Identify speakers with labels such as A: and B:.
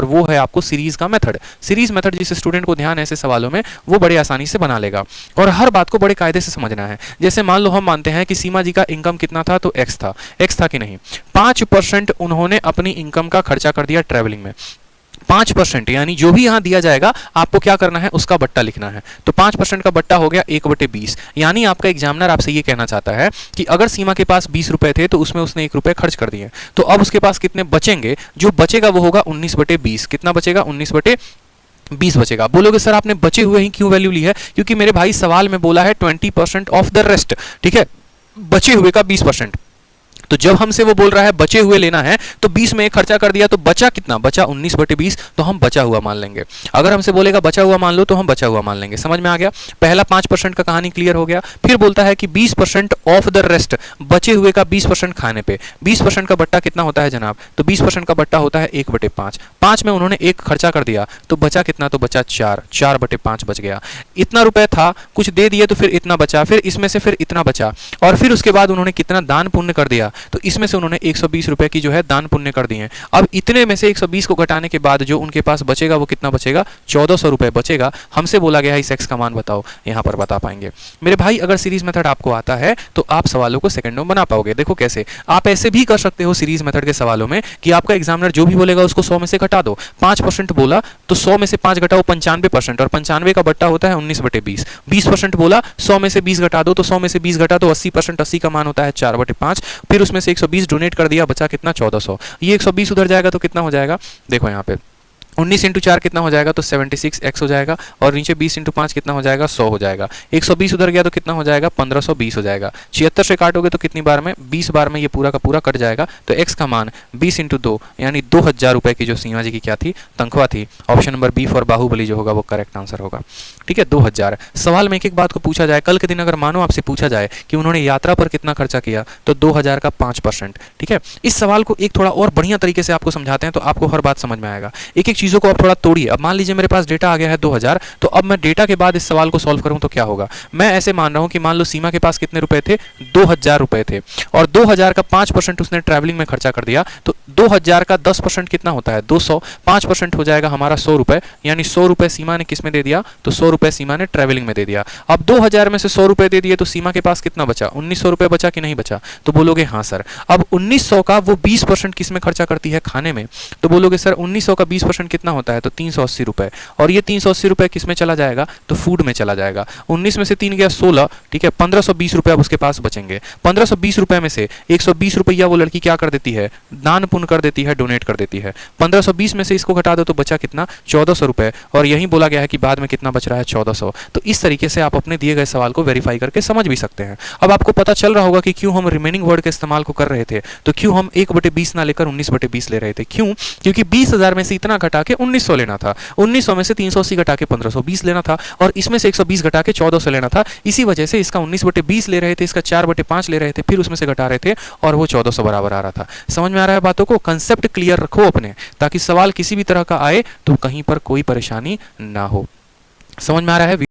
A: और वो है आपको सीरीज का मेथड। सीरीज मेथड जिस स्टूडेंट को ध्यान है ऐसे सवालों में, वो बड़े आसानी से बना लेगा। और हर बात को बड़े कायदे से समझना है। जैसे मान लो हम मानते हैं कि सीमा जी का इनकम कितना था, तो एक्स था। एक्स था कि नहीं, 5% उन्होंने अपनी इनकम का खर्चा कर दिया ट्रैवलिंग में। 5% यानी जो भी यहां दिया जाएगा आपको क्या करना है, उसका बट्टा लिखना है। तो 5% का बट्टा हो गया 1/20। यानी आपका एग्जामिनर आपसे ये कहना चाहता है कि अगर सीमा के पास 20 रुपए थे तो उसमें उसने 1 रुपए खर्च कर दिए, तो अब उसके पास कितने बचेंगे, जो बचेगा वो होगा 19/20। कितना बचेगा, 19/20 बचेगा। बोलोगे सर आपने बचे हुए ही क्यों वैल्यू ली है, क्योंकि मेरे भाई सवाल में बोला है 20% ऑफ द रेस्ट, ठीक है, बचे हुए का 20%। तो जब हमसे वो बोल रहा है बचे हुए लेना है, तो 20 में एक खर्चा कर दिया, तो बचा कितना, बचा 19/20, तो हम बचा हुआ मान लेंगे। अगर हमसे बोलेगा बचा हुआ मान लो, तो हम बचा हुआ मान लेंगे। समझ में आ गया, पहला 5% का कहानी क्लियर हो गया। फिर बोलता है कि 20% ऑफ द रेस्ट, बचे हुए का 20% खाने पे। 20% का बट्टा कितना होता है जनाब, तो 20% का बट्टा होता है 1/5। 5 में उन्होंने 1 खर्चा कर दिया, तो बचा कितना, तो बचा 4, 4/5 बच गया। इतना रुपए था, कुछ दे दिए तो फिर इतना बचा, फिर इसमें से फिर इतना बचा, और फिर उसके बाद उन्होंने कितना दान पुण्य कर दिया, तो इसमें से उन्होंने 120 रुपए की जो है दान पुण्य कर दिए हैं। अब इतने में से 120 को घटाने के बाद जो उनके पास बचेगा वो कितना बचेगा, 1400 रुपए बचेगा। हमसे बोला गया है इस एक्स का मान बताओ, यहां पर बता पाएंगे मेरे भाई। अगर सीरीज मेथड आपको आता है तो आप सवालों को सेकंडों में बना पाओगे। देखो कैसे, आप ऐसे भी कर सकते हो सीरीज मेथड के सवालों में कि आपका एग्जामिनर जो भी बोलेगा उसको 100 में से घटा दो। 5% बोला तो 100 में से 5 घटाओ 95%, और 95 का बट्टा होता है 19/20। 20% बोला, 100 में से 20 घटा दो, तो 100 में से 20 घटा दो 80%, 80 का मान होता है 4/5। फिर उसमें से 120 डोनेट कर दिया, बचा कितना, 1400। ये 120 उधर जाएगा तो कितना हो जाएगा, देखो यहाँ पे 19 × 4 कितना हो जाएगा, तो 76x हो जाएगा, और नीचे 20 × 5 कितना हो जाएगा, 100 हो जाएगा। 120 उधर गया तो कितना हो जाएगा, 1520 हो जाएगा। 76 से काटोगे तो कितनी बार में, 20 बार में ये पूरा का पूरा कट जाएगा। तो x का मान 20 × 2 यानी 2000 रुपए की जो सीमा जी की क्या थी, तनख्वाह थी। Option number B for Baahubali जो होगा वो करेक्ट आंसर होगा। ठीक है, 2000। सवाल में एक एक बात को पूछा जाए, कल के दिन अगर मानो आपसे पूछा जाए कि उन्होंने यात्रा पर कितना खर्चा किया, तो 2000 का 5%। ठीक है, इस सवाल को एक थोड़ा और बढ़िया तरीके से आपको समझाते हैं तो आपको हर बात समझ में आएगा। एक एक चीजों को आप थोड़ा तोड़िए। अब मान लीजिए मेरे पास डेटा आ गया है 2000, तो अब मैं डेटा के बाद इस सवाल को सॉल्व करूं तो क्या होगा। मैं ऐसे मान रहा हूं कि मान लो सीमा के पास कितने रुपए थे, 2000 रुपए थे, और 2000 का 5% उसने ट्रैवलिंग में खर्चा कर दिया, तो 2000 का 10% कितना होता है, 200। 5% हो जाएगा हमारा 100 रुपए, यानी 100 रुपए सीमा ने किस में दे दिया, तो 100 रुपए सीमा ने ट्रैवलिंग में दे दिया। अब 2000 में से 100 रुपए दे दिए तो सीमा के पास कितना बचा, 1900 रुपए बचा कि नहीं बचा, तो बोलोगे हाँ सर। अब 1900 का वो 20% किस में खर्चा करती है, खाने में, तो बोलोगे सर 1900 का 20% कितना होता है, तो 380 रुपए, और ये 380 रुपए किस में चला जाएगा, तो फूड में चला जाएगा। 19 में से 3 गया 16, ठीक है, 1520 रुपए अब उसके पास बचेंगे। 1520 रुपए में से 120 रुपया वो लड़की क्या कर देती है, दान पुण्य कर देती है, डोनेट कर देती है। 1520 में से इसको घटा दो तो बचा कितना, 1400 रुपए, और यही बोला गया है कि बाद में कितना बच रहा है, 1400। तो इस तरीके से आप अपने दिए गए सवाल को वेरीफाई करके समझ भी सकते हैं। अब आपको पता चल रहा होगा कि क्यों हम रिमेनिंग वर्ड के इस्तेमाल को कर रहे थे, तो क्यों हम 1/20 ना लेकर 19/20 ले रहे थे, क्यों, क्योंकि 20,000 में से इतना घटा के 1900 लेना था, 1900 में से 380 घटा के 1520 लेना था, और इसमें से 120 घटा के 1400 लेना था। इसी वजह से इसका 19/20 ले रहे थे, इसका 4/5 ले रहे थे, फिर उसमें से घटा रहे थे, और वो 1400 बराबर आ रहा था। समझ में आ रहा है बातों को, कंसेप्ट क्लियर रखो अपने, ताकि सवाल किसी भी तरह का आए तो कहीं पर कोई परेशानी ना हो। समझ में आ रहा है।